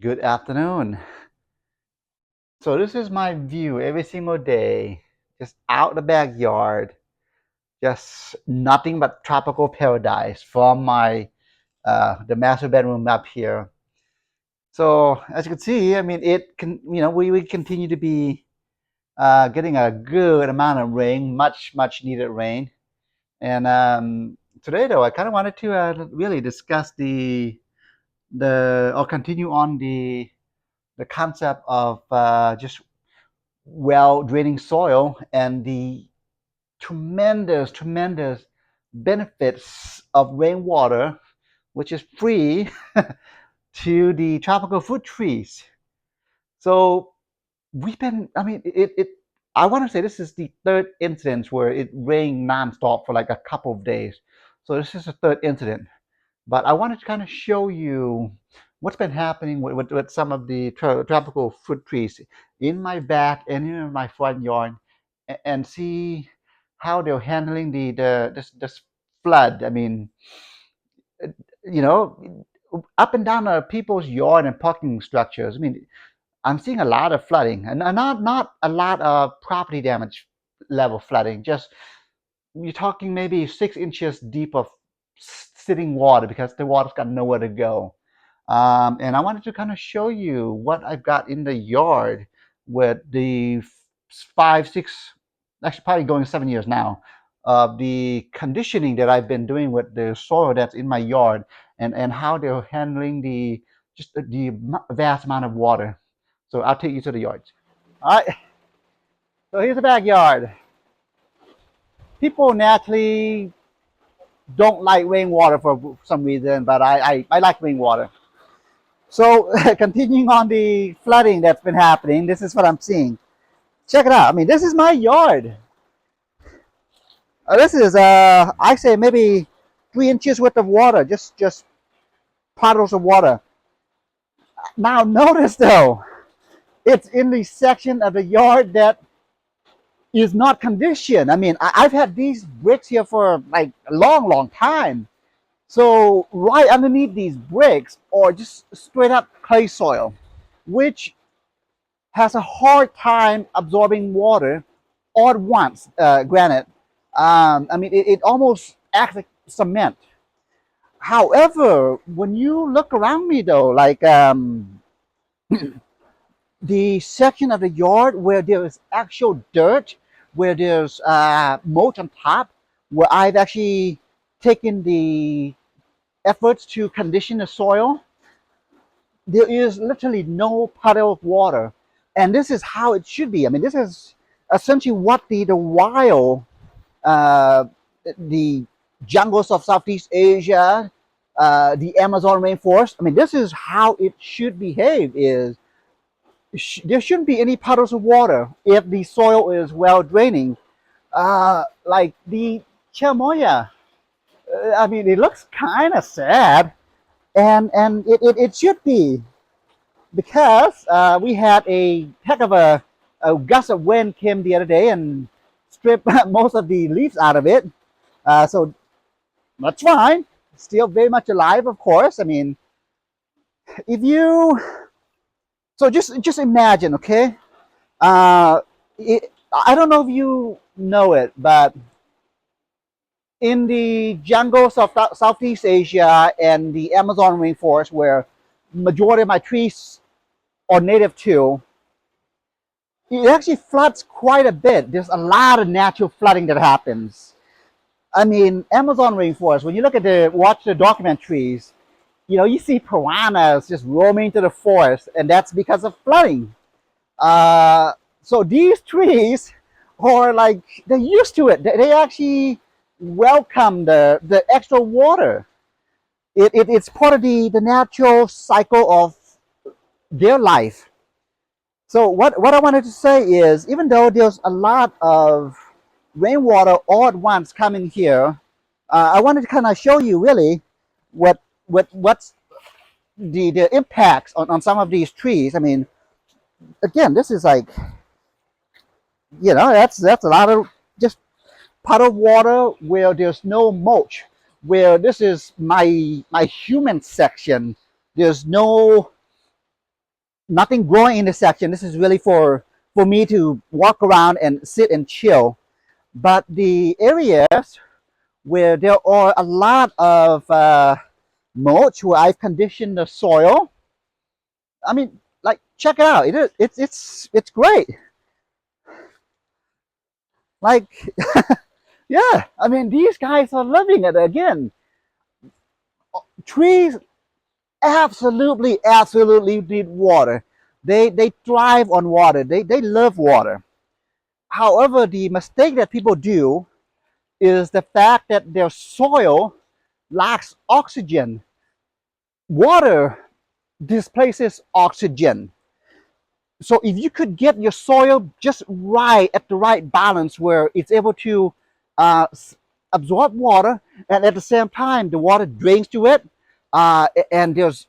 Good afternoon. So this is my view every single day, just out the backyard, just nothing but tropical paradise from my the master bedroom up here. So as you can see, I mean, it can we continue to be getting a good amount of rain, much needed rain. And today though, I kind of wanted to really discuss the or continue on the concept of just well draining soil and the tremendous benefits of rainwater, which is free to the tropical fruit trees. So we've been, I mean, I want to say this is the third incident where it rained nonstop for like a couple of days. So this is the third incident. But I wanted to kind of show you what's been happening with some of the tropical fruit trees in my back and in my front yard, and see how they're handling this flood. I mean, you know, up and down people's yard and parking structures. I mean, I'm seeing a lot of flooding, and not a lot of property damage level flooding. Just you're talking maybe 6 inches deep of sitting water because the water's got nowhere to go. And I wanted to kind of show you what I've got in the yard with the 5, 6, actually probably going 7 years now of the conditioning that I've been doing with the soil that's in my yard, and how they're handling the vast amount of water. So I'll take you to the yard. All right, so here's the backyard. People naturally don't like rainwater for some reason, but I like rainwater. So continuing on the flooding that's been happening, this is what I'm seeing. Check it out. I mean, this is my yard. This is I say maybe 3 inches worth of water, just puddles of water. Now notice though, it's in the section of the yard that is not conditioned. I mean, I've had these bricks here for like a long time. So right underneath these bricks or just straight up clay soil, which has a hard time absorbing water all at once. Granted, I mean it almost acts like cement. However, when you look around me though, like the section of the yard where there is actual dirt, where there's mulch on top, where I've actually taken the efforts to condition the soil, there is literally no puddle of water. And this is how it should be. I mean, this is essentially what the wild, uh, the jungles of Southeast Asia, the Amazon rainforest. I mean, this is how it should behave. There shouldn't be any puddles of water if the soil is well draining. Like the chamoya. I mean, it looks kind of sad, and it should be because we had a heck of a gust of wind came the other day and stripped most of the leaves out of it. So that's fine. Still very much alive, of course. I mean, if you so just imagine, okay? Uh, I don't know if you know it, but in the jungles of Southeast Asia and the Amazon rainforest, where majority of my trees are native to, it actually floods quite a bit. There's a lot of natural flooding that happens. I mean, Amazon rainforest, when you look at watch the documentaries, you see piranhas just roaming to the forest, and that's because of flooding. Uh, so these trees are like, they're used to it. They actually welcome the extra water. It's part of the natural cycle of their life. So what I wanted to say is, even though there's a lot of rainwater all at once coming here, I wanted to kind of show you really what's the impacts on some of these trees. I mean, again, this is like, that's a lot of just pot of water where there's no mulch, where this is my human section. There's no nothing growing in this section. This is really for me to walk around and sit and chill. But the areas where there are a lot of mulch, where I've conditioned the soil, I mean, like, check it out. It's great. Like, yeah, I mean, these guys are loving it again. Trees absolutely need water. They thrive on water. They love water. However, the mistake that people do is the fact that their soil lacks oxygen. Water displaces oxygen. So if you could get your soil just right at the right balance where it's able to uh, absorb water, and at the same time the water drains to it, and there's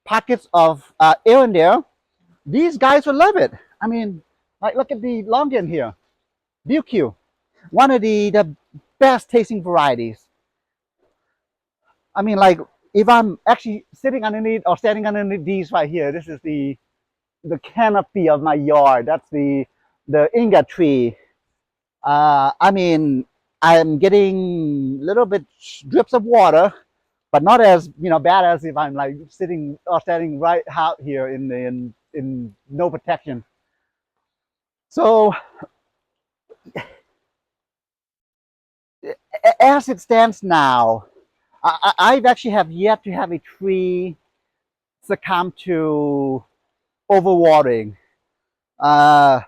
pockets of air in there, these guys will love it. I mean, like, look at the longan here, BQ, one of the best tasting varieties. I mean, like, if I'm actually sitting underneath or standing underneath these right here, this is the canopy of my yard. That's the inga tree. I mean, I'm getting little bit drips of water, but not as, bad as if I'm like sitting or standing right out here in no protection. So as it stands now, I've actually have yet to have a tree succumb to overwatering, uh,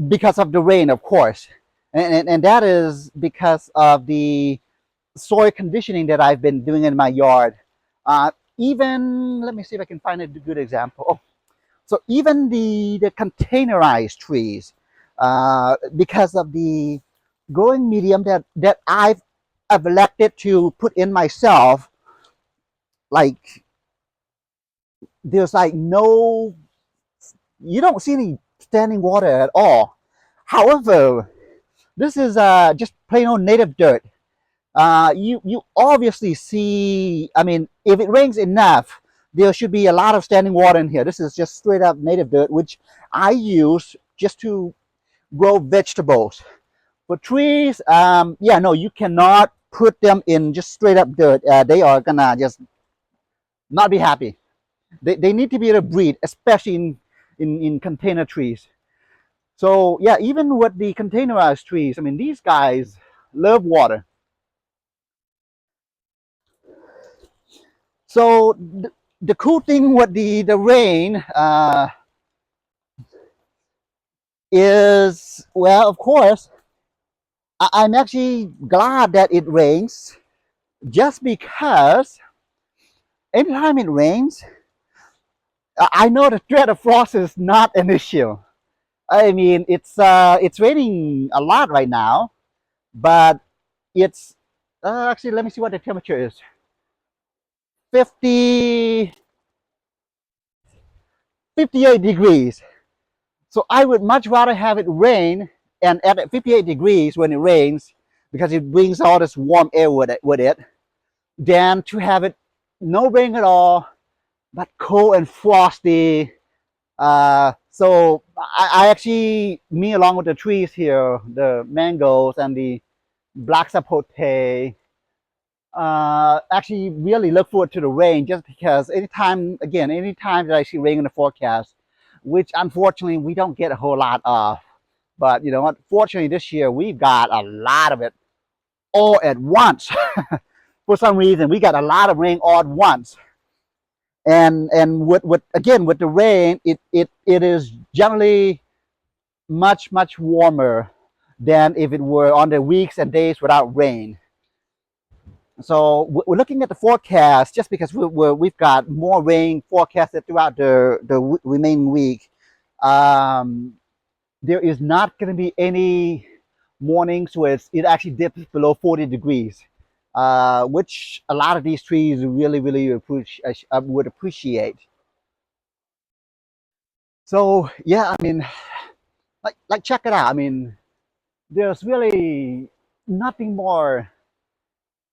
because of the rain, of course, and that is because of the soil conditioning that I've been doing in my yard. Even, let me see if I can find a good example. Oh, so even the containerized trees, because of the growing medium that I've elected to put in myself, like, there's like no, you don't see any standing water at all. However, this is just plain old native dirt. You obviously see, I mean, if it rains enough, there should be a lot of standing water in here. This is just straight up native dirt, which I use just to grow vegetables. For trees, yeah, no, you cannot put them in just straight up dirt. They are gonna just not be happy. They need to be able to breathe, especially in container trees. So yeah, even with the containerized trees, I mean, these guys love water. So the cool thing with the rain is, well, of course, I'm actually glad that it rains, just because anytime it rains, I know the threat of frost is not an issue. I mean, it's raining a lot right now, but it's actually, let me see what the temperature is. 50, 58 degrees. So I would much rather have it rain, and at 58 degrees when it rains, because it brings all this warm air with it, than to have it no rain at all, but cold and frosty. So I actually, me along with the trees here, the mangoes and the black sapote, actually really look forward to the rain, just because anytime that I see rain in the forecast, which unfortunately we don't get a whole lot of, but you know what, fortunately this year we've got a lot of it all at once. For some reason we got a lot of rain all at once, and with again with the rain, it is generally much warmer than if it were on the weeks and days without rain. So we're looking at the forecast, just because we've got more rain forecasted throughout the remaining week. Um, there is not going to be any mornings where it actually dips below 40 degrees, which a lot of these trees really would appreciate. So yeah, I mean, like check it out. I mean, there's really nothing more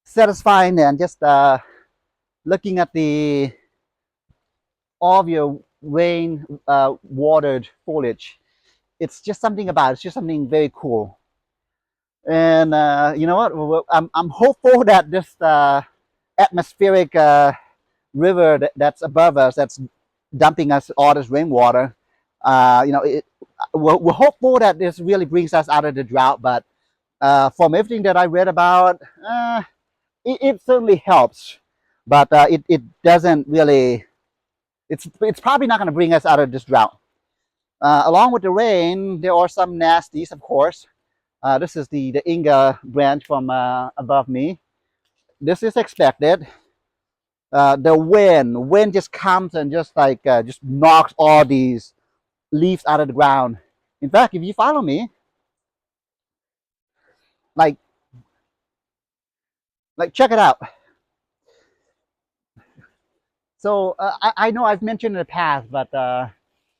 satisfying than just looking at the all of your rain watered foliage. It's just something about it. It's just something very cool. And you know what? I'm hopeful that this atmospheric river that's above us, that's dumping us all this rainwater, we're hopeful that this really brings us out of the drought. But from everything that I read about, it certainly helps. But it doesn't really. It's probably not going to bring us out of this drought. Along with the rain, there are some nasties, of course. This is the Inga branch from above me. This is expected. The wind just comes and just knocks all these leaves out of the ground. In fact, if you follow me, like check it out. So I know I've mentioned in the past, but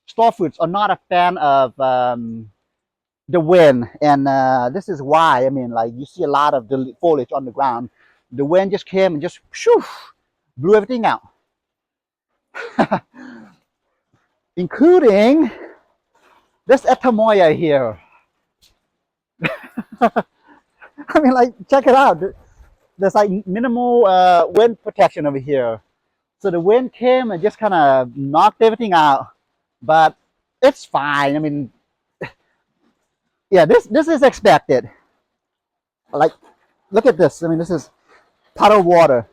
starfruits are not a fan of the wind, and this is why. I mean, like you see a lot of the foliage on the ground. The wind just came and just shoo, blew everything out, including this etamoya here. I mean, like check it out. There's like minimal wind protection over here. So the wind came and just kind of knocked everything out, but it's fine. I mean, yeah, this is expected. Like, look at this. I mean, this is puddle water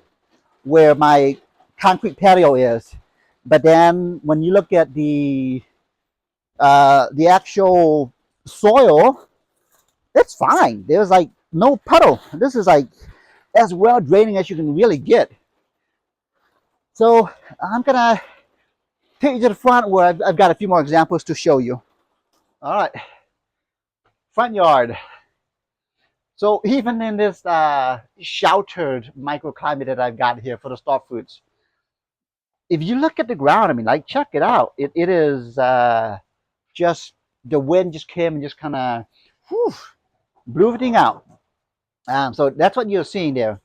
where my concrete patio is. But then when you look at the actual soil, it's fine. There's like no puddle. This is like as well draining as you can really get. So I'm gonna take you to the front where I've got a few more examples to show you. All right, front yard. So even in this sheltered microclimate that I've got here for the starfruits, if you look at the ground, I mean, like check it out. It is just the wind just came and just kind of blew everything out. So that's what you're seeing there,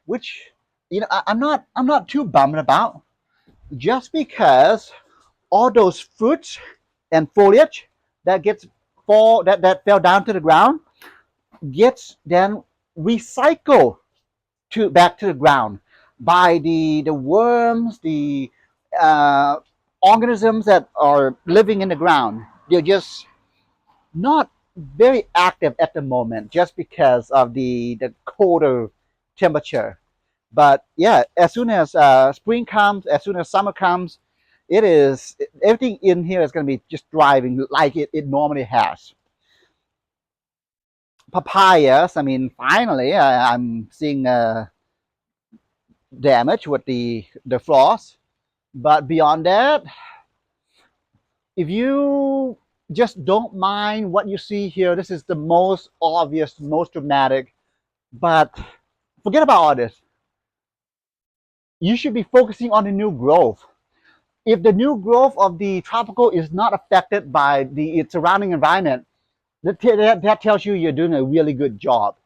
which I'm not too bummed about, just because all those fruits and foliage that that fell down to the ground gets then recycled back to the ground by the worms, the uh, organisms that are living in the ground. They're just not very active at the moment, just because of the colder temperature. But yeah, as soon as spring comes, as soon as summer comes, it is everything in here is going to be just thriving like it normally has. Papayas, I mean, finally, I'm seeing damage with the frost. But beyond that, if you just don't mind what you see here, this is the most obvious, most dramatic. But forget about all this. You should be focusing on the new growth. If the new growth of the tropical is not affected by its surrounding environment, that tells you you're doing a really good job.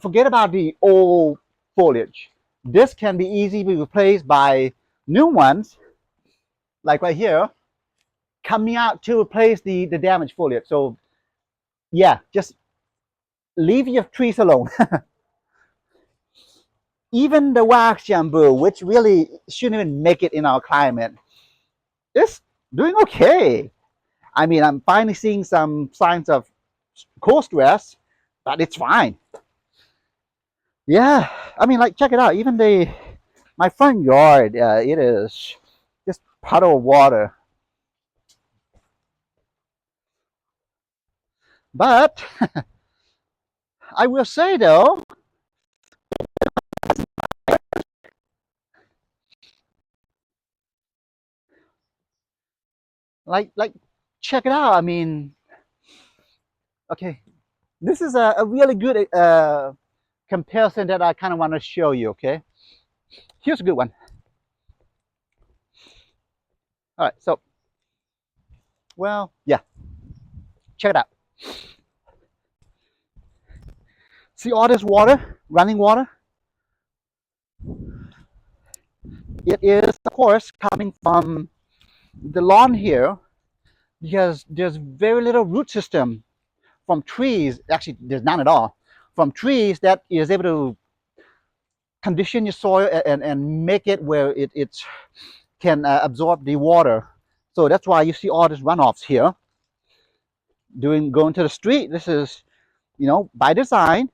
Forget about the old foliage. This can be easily replaced by new ones, like right here, coming out to replace the damaged foliage. So yeah, just leave your trees alone. Even the wax bamboo, which really shouldn't even make it in our climate, is doing okay. I mean, I'm finally seeing some signs of cold stress, but it's fine. Yeah, I mean, like check it out. Even my front yard, it is just puddle of water. But I will say though, like check it out. I mean, okay, this is a really good comparison that I kind of want to show you. Okay, here's a good one. All right, so well, yeah, check it out. See all this water, running water? It is, of course, coming from the lawn here because there's very little root system from trees. Actually, there's none at all from trees that is able to condition your soil and make it where it can absorb the water. So that's why you see all these runoffs here. Going to the street, this is, by design.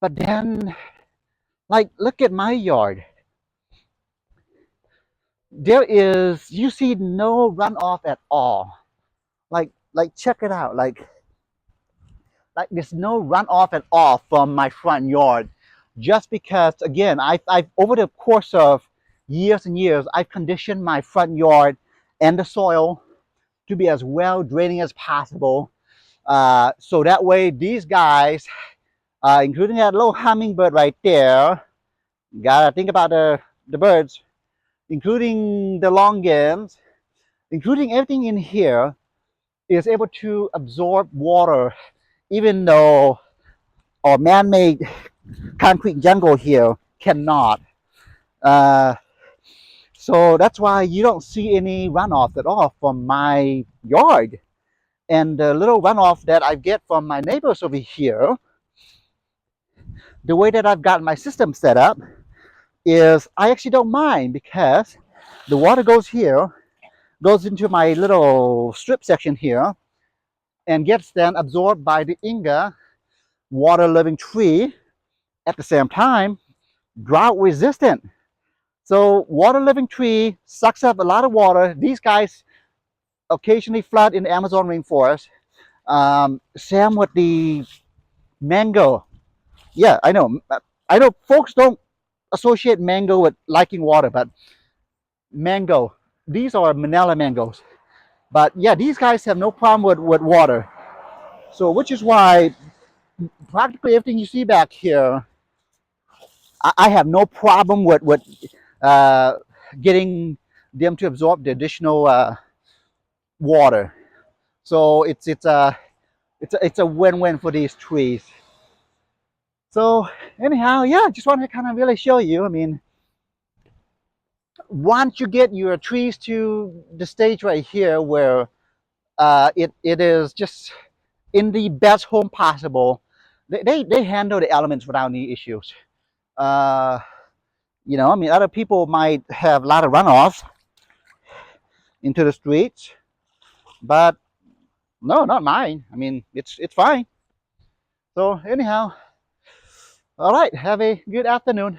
But then, like, look at my yard. You see no runoff at all. Like check it out. Like there's no runoff at all from my front yard, just because again I've over the course of years and years I've conditioned my front yard and the soil to be as well draining as possible. So that way these guys, including that little hummingbird right there, gotta think about the birds, including the longans, including everything in here, is able to absorb water, even though our man-made concrete jungle here cannot. Uh, so that's why you don't see any runoff at all from my yard. And the little runoff that I get from my neighbors over here, the way that I've got my system set up is I actually don't mind, because the water goes here, goes into my little strip section here, and gets then absorbed by the Inga water loving tree. At the same time, drought resistant. So water loving tree sucks up a lot of water. These guys occasionally flood in the Amazon rainforest. Same with the mango. Yeah, I know. I know folks don't associate mango with liking water, but mango, these are manila mangoes. But yeah, these guys have no problem with water. So which is why practically everything you see back here, I have no problem with uh, getting them to absorb the additional water. So it's a win-win for these trees. So anyhow, yeah, just wanted to kind of really show you. I mean, once you get your trees to the stage right here where it is just in the best home possible, they handle the elements without any issues. Uh, I mean, other people might have a lot of runoffs into the streets, but no, not mine. I mean, it's fine. So anyhow, all right, have a good afternoon.